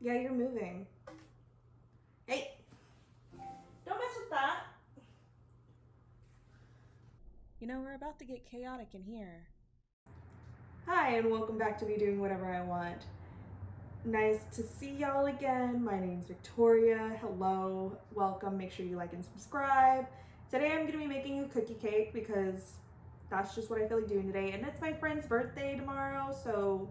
Yeah, you're moving. Hey, don't mess with that. You know, we're about to get chaotic in here. Hi, and welcome back to Me Doing Whatever I Want. Nice to see y'all again. My name's Victoria. Hello, welcome. Make sure you like and subscribe. Today I'm gonna be making a cookie cake because that's just what I feel like doing today. And it's my friend's birthday tomorrow, so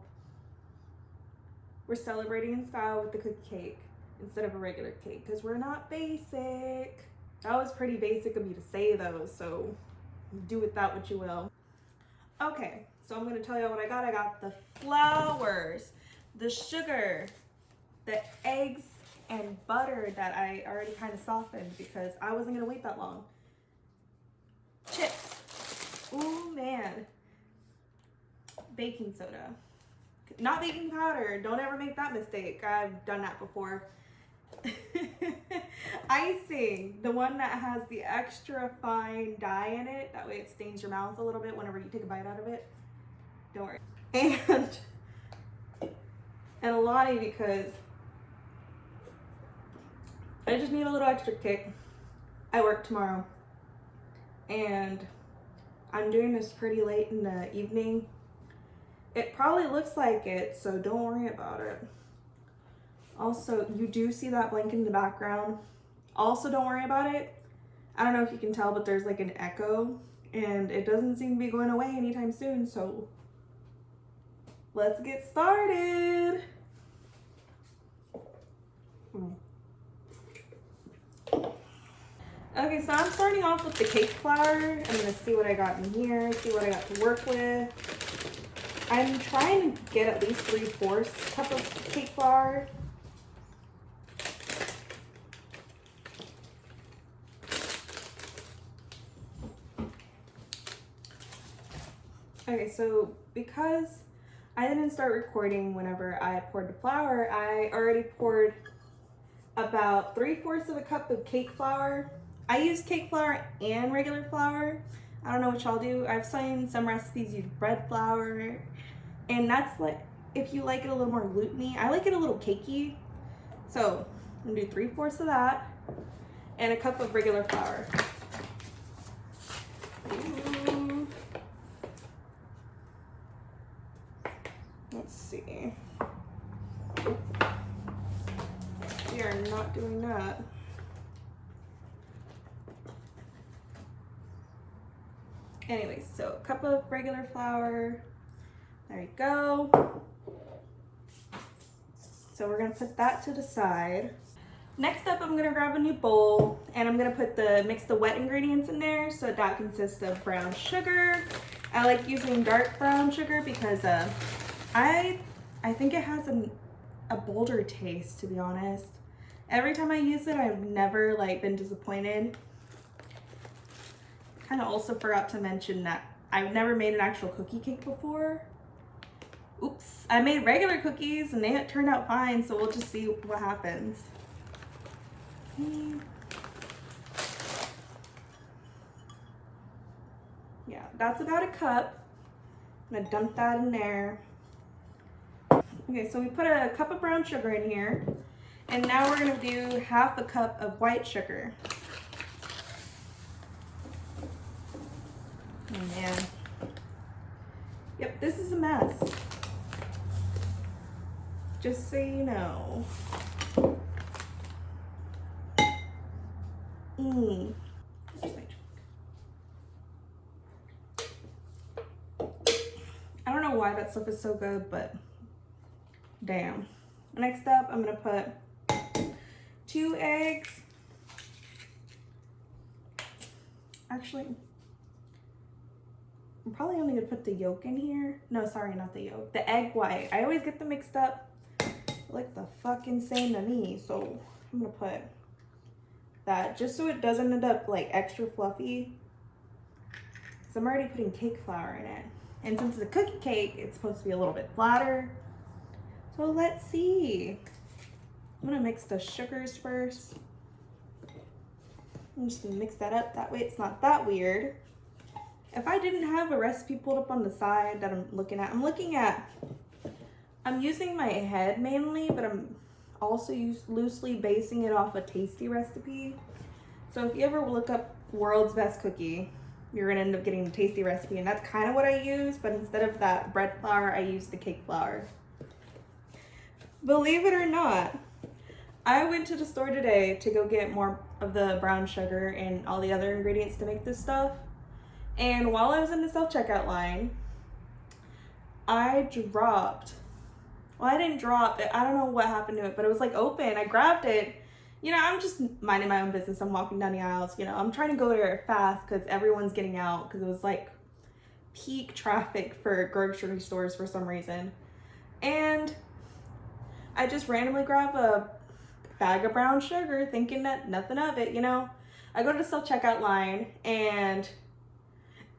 we're celebrating in style with the cookie cake instead of a regular cake because we're not basic. That was pretty basic of me to say though, so do with that what you will. Okay, so I'm gonna tell you what I got. I got the flowers, the sugar, the eggs, and butter that I already kind of softened because I wasn't gonna wait that long. Chips. Ooh man. Baking soda. Not baking powder. Don't ever make that mistake. I've done that before. Icing, the one that has the extra fine dye in it. That way it stains your mouth a little bit whenever you take a bite out of it. Don't worry. And a Lottie because I just need a little extra kick. I work tomorrow and I'm doing this pretty late in the evening. It probably looks like it, so don't worry about it. Also, you do see that blanket in the background. Also, don't worry about it. I don't know if you can tell, but there's like an echo and it doesn't seem to be going away anytime soon, so let's get started. Okay, so I'm starting off with the cake flour. I'm gonna see what I got in here, see what I got to work with. I'm trying to get at least 3/4 cup of cake flour. Okay, so because I didn't start recording whenever I poured the flour, I already poured about 3/4 of a cup of cake flour. I use cake flour and regular flour. I don't know what y'all do. I've seen some recipes use bread flour, and that's like if you like it a little more gluten-y. I like it a little cakey. So I'm gonna do 3/4 of that and a cup of regular flour. Ooh. Let's see. We are not doing that. Anyways, so a cup of regular flour. There you go. So we're gonna put that to the side. Next up, I'm gonna grab a new bowl and I'm gonna mix the wet ingredients in there. So that consists of brown sugar. I like using dark brown sugar because I think it has a bolder taste, to be honest. Every time I use it, I've never like been disappointed. Kind of also forgot to mention that I've never made an actual cookie cake before. Oops, I made regular cookies and they turned out fine, so we'll just see what happens. Yeah, that's about a cup. I'm gonna dump that in there. Okay, so we put a cup of brown sugar in here, and now we're gonna do 1/2 cup of white sugar. Oh man. Yep, this is a mess. Just so you know. I don't know why that stuff is so good, but damn. Next up, I'm gonna put 2 eggs. Actually, I'm probably only gonna put the yolk in here. No, sorry, not the yolk. The egg white. I always get them mixed up. Like the fucking same to me. So I'm gonna put that just so it doesn't end up like extra fluffy. Because I'm already putting cake flour in it. And since it's a cookie cake, it's supposed to be a little bit flatter. So let's see. I'm gonna mix the sugars first. I'm just gonna mix that up. That way it's not that weird. If I didn't have a recipe pulled up on the side that I'm looking at, I'm using my head mainly, but I'm also loosely basing it off a Tasty recipe. So if you ever look up World's Best Cookie, you're gonna end up getting the Tasty recipe, and that's kind of what I use, but instead of that bread flour, I use the cake flour. Believe it or not, I went to the store today to go get more of the brown sugar and all the other ingredients to make this stuff. And while I was in the self-checkout line, I didn't drop it. I don't know what happened to it, but it was like open. I grabbed it. You know, I'm just minding my own business. I'm walking down the aisles. You know, I'm trying to go there fast because everyone's getting out because it was like peak traffic for grocery stores for some reason. And I just randomly grab a bag of brown sugar thinking that nothing of it, you know. I go to the self-checkout line and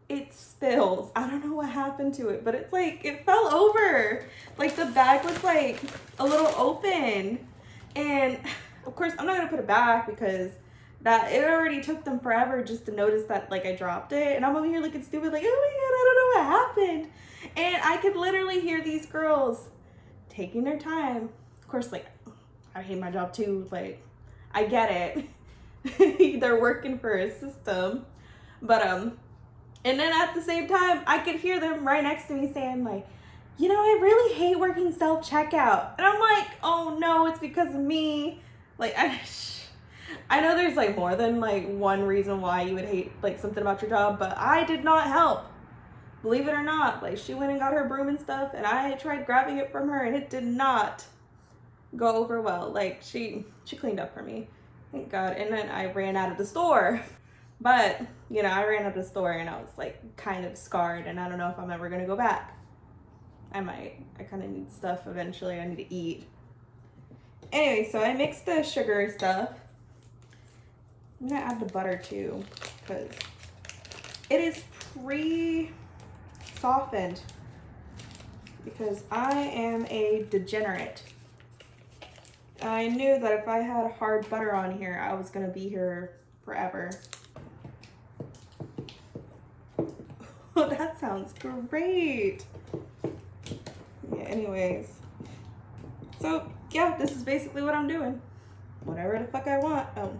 it spills. I don't know what happened to it, but it's like it fell over. Like the bag was like a little open. And of course I'm not gonna put it back because that it already took them forever just to notice that like I dropped it. And I'm over here looking stupid like, oh my god, I don't know what happened. And I could literally hear these girls taking their time. Of course, like I hate my job too. Like I get it. They're working for a system. But and then at the same time, I could hear them right next to me saying like, you know, I really hate working self-checkout. And I'm like, oh no, it's because of me. Like, I know there's like more than like one reason why you would hate like something about your job, but I did not help. Believe it or not, like she went and got her broom and stuff and I tried grabbing it from her and it did not go over well. Like she cleaned up for me, thank God. And then I ran out of the store. But, you know, I ran out of the store and I was like kind of scarred and I don't know if I'm ever gonna go back. I might. I kind of need stuff eventually. I need to eat. Anyway, so I mixed the sugar stuff. I'm gonna add the butter too because it is pre-softened because I am a degenerate. I knew that if I had hard butter on here, I was gonna be here forever. Oh, that sounds great. Yeah, anyways. So, yeah, this is basically what I'm doing. Whatever the fuck I want. Oh,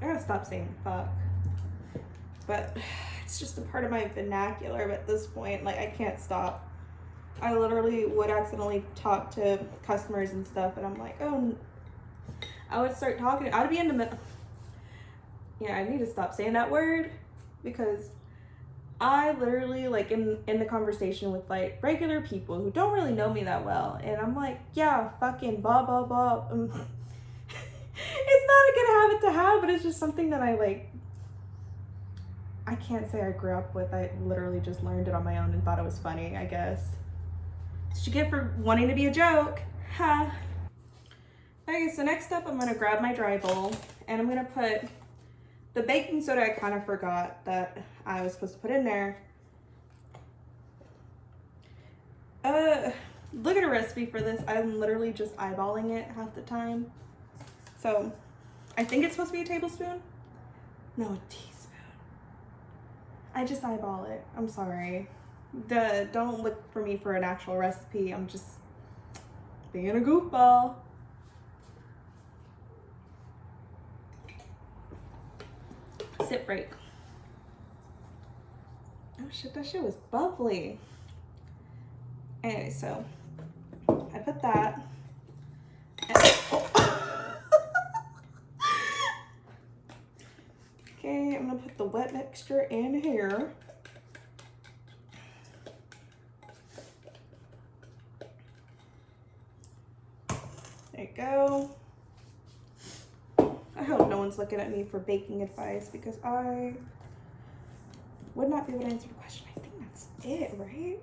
I gotta stop saying fuck. But it's just a part of my vernacular at this point. Like, I can't stop. I literally would accidentally talk to customers and stuff, and I'm like, oh, I would start talking. I'd be in the middle. Yeah, I need to stop saying that word because I literally, like, in the conversation with, like, regular people who don't really know me that well, and I'm like, yeah, fucking blah, blah, blah. It's not a good habit to have, but it's just something that I, like, I can't say I grew up with. I literally just learned it on my own and thought it was funny, I guess. What you get for wanting to be a joke. Huh. Okay, so next up, I'm gonna grab my dry bowl, and I'm gonna put the baking soda. I kind of forgot that I was supposed to put in there. Look at a recipe for this. I'm literally just eyeballing it half the time. So, I think it's supposed to be a tablespoon. No, a teaspoon. I just eyeball it. I'm sorry. Don't look for me for an actual recipe. I'm just being a goofball. Sip break. Oh shit, that shit was bubbly. Anyway, so I put that. Okay, I'm gonna put the wet mixture in here. There you go. I hope no one's looking at me for baking advice because I would not be able to answer the question. I think that's it, right?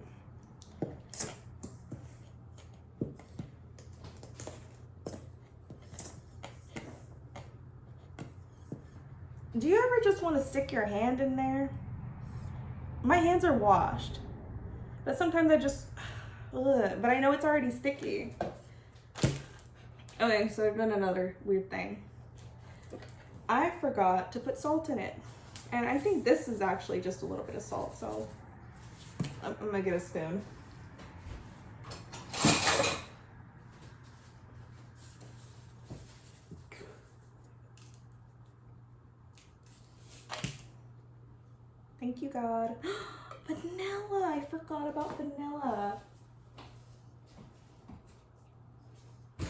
Do you ever just want to stick your hand in there? My hands are washed, but sometimes I just, but I know it's already sticky. Okay, so I've done another weird thing. I forgot to put salt in it. And I think this is actually just a little bit of salt, so I'm gonna get a spoon. Thank you, God. Vanilla! I forgot about vanilla. If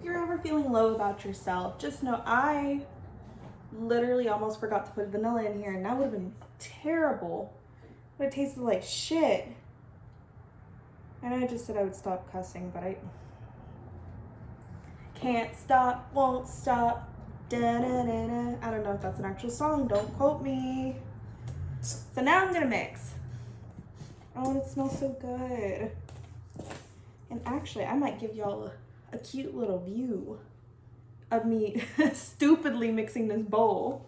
you're ever feeling low about yourself, just know I literally almost forgot to put vanilla in here, and that would have been terrible. But it tasted like shit. And I just said I would stop cussing, but I can't stop, won't stop. Da-da-da-da. I don't know if that's an actual song, don't quote me. So now I'm gonna mix. Oh, it smells so good. And actually, I might give y'all a cute little view of me stupidly mixing this bowl.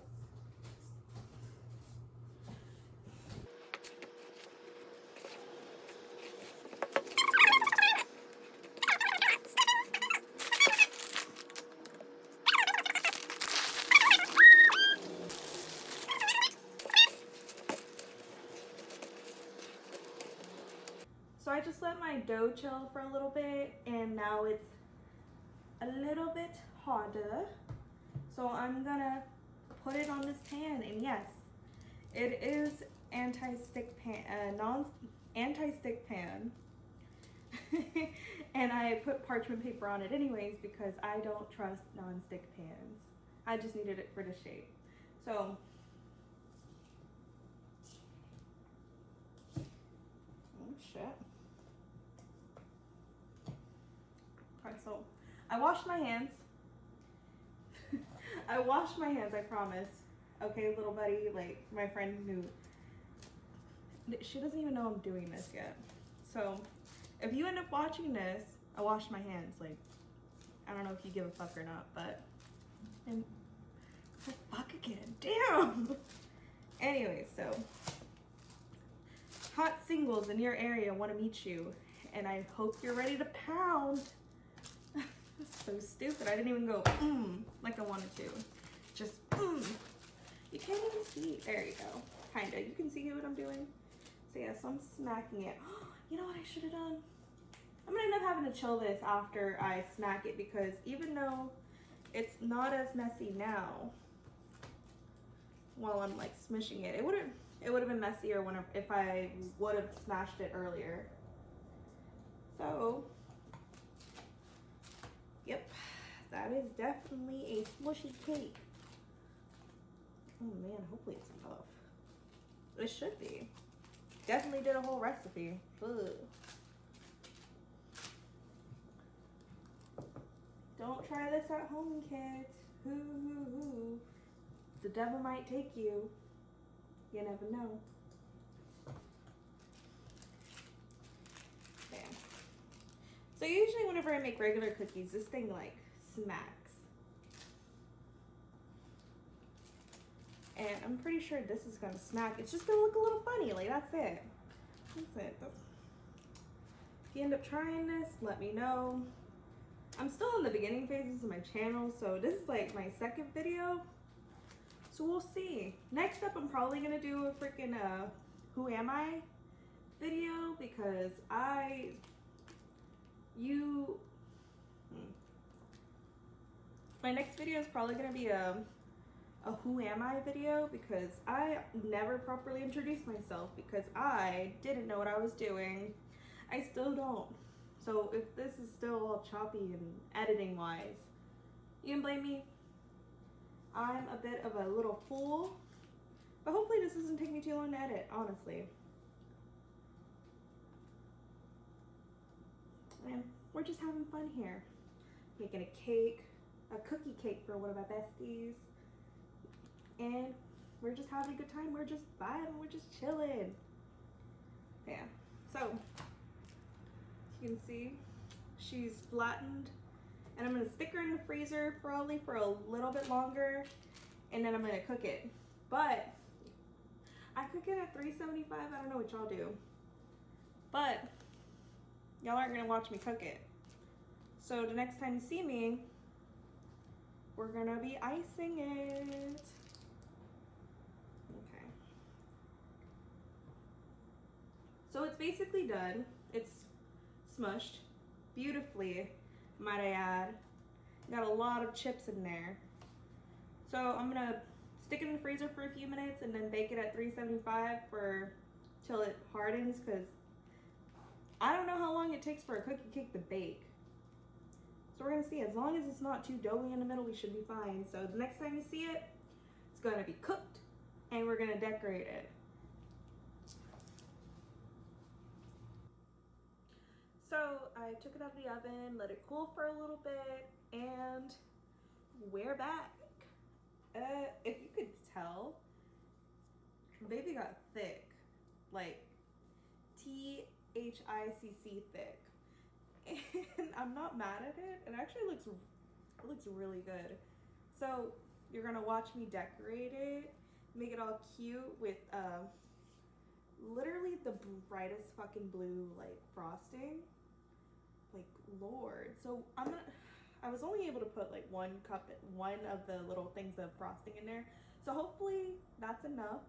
So I just let my dough chill for a little bit, and now it's a little bit harder. So I'm gonna put it on this pan, and yes, it is anti-stick pan, anti-stick pan. And I put parchment paper on it anyways because I don't trust non-stick pans. I just needed it for the shape. So oh shit. Alright, so I washed my hands. I washed my hands, I promise. Okay, little buddy, like my friend knew. She doesn't even know I'm doing this yet. So if you end up watching this, I washed my hands. Like, I don't know if you give a fuck or not, but and it's like fuck again. Damn. Anyway, so hot singles in your area want to meet you, and I hope you're ready to pound. So stupid. I didn't even go like I wanted to. Just You can't even see. There you go. Kinda. You can see what I'm doing. So yeah, so I'm smacking it. You know what I should have done? I'm gonna end up having to chill this after I smack it, because even though it's not as messy now, while I'm like smishing it, it would have been messier if I would have smashed it earlier. So yep, that is definitely a smushy cake. Oh man, hopefully it's enough. It should be. Definitely did a whole recipe. Ugh. Don't try this at home, kids. Hoo hoo hoo. The devil might take you. You never know. Bam. So usually whenever I make regular cookies, this thing like smacks. And I'm pretty sure this is gonna smack. It's just gonna look a little funny, like that's it. That's it. If you end up trying this, let me know. I'm still in the beginning phases of my channel, so this is like my second video. So we'll see. Next up, I'm probably gonna do a freaking Who Am I video, because my next video is probably gonna be a Who Am I video, because I never properly introduced myself because I didn't know what I was doing. I still don't. So if this is still all choppy and editing wise, you can blame me. I'm a bit of a little fool, but hopefully this doesn't take me too long to edit, honestly. And we're just having fun here. Making a cake, a cookie cake for one of my besties. And we're just having a good time. We're just vibing, we're just chilling. Yeah, so you can see she's flattened, and I'm gonna stick her in the freezer probably for a little bit longer, and then I'm gonna cook it. But I cook it at 375. I don't know what y'all do, but y'all aren't gonna watch me cook it. So the next time you see me, we're gonna be icing it. Okay. So it's basically done. It's smushed beautifully, might I add. Got a lot of chips in there. So I'm gonna stick it in the freezer for a few minutes and then bake it at 375 till it hardens, because I don't know how long it takes for a cookie cake to bake. So we're gonna see. As long as it's not too doughy in the middle, we should be fine. So the next time you see it, it's gonna be cooked and we're gonna decorate it. So I took it out of the oven, let it cool for a little bit, and we're back. If you could tell, baby got thick, like THICC thick, and I'm not mad at it. It actually looks really good. So you're gonna watch me decorate it, make it all cute with literally the brightest fucking blue like frosting. Like, Lord. So I was only able to put like one of the little things of frosting in there. So hopefully that's enough.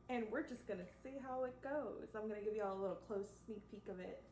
And we're just gonna see how it goes. I'm gonna give y'all a little close sneak peek of it.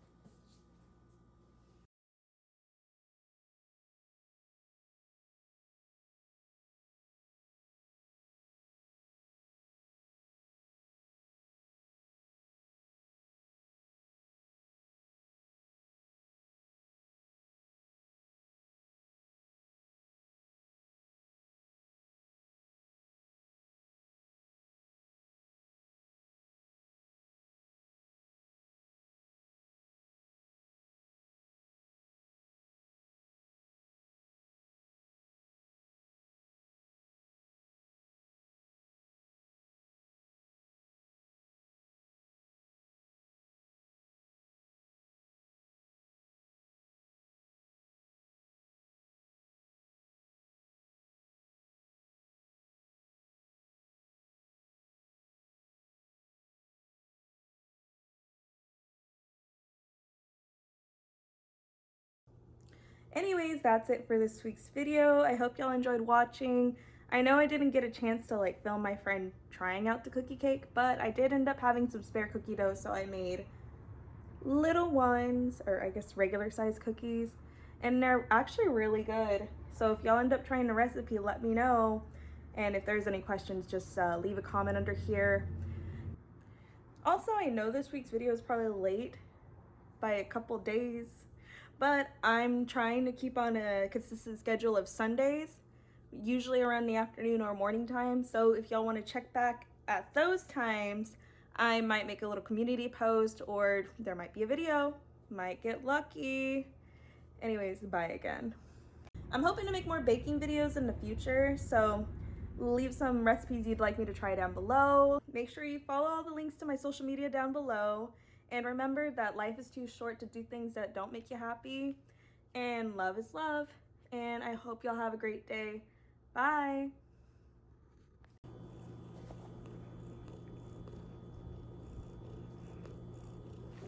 Anyways, that's it for this week's video. I hope y'all enjoyed watching. I know I didn't get a chance to like film my friend trying out the cookie cake, but I did end up having some spare cookie dough, so I made little ones, or I guess regular size cookies, and they're actually really good. So if y'all end up trying the recipe, let me know. And if there's any questions, just leave a comment under here. Also, I know this week's video is probably late by a couple days, but I'm trying to keep on a consistent schedule of Sundays, usually around the afternoon or morning time. So if y'all want to check back at those times, I might make a little community post, or there might be a video. Might get lucky. Anyways, bye again. I'm hoping to make more baking videos in the future, so leave some recipes you'd like me to try down below. Make sure you follow all the links to my social media down below. And remember that life is too short to do things that don't make you happy. And love is love. And I hope y'all have a great day. Bye.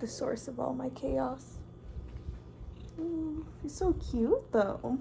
The source of all my chaos. He's so cute though.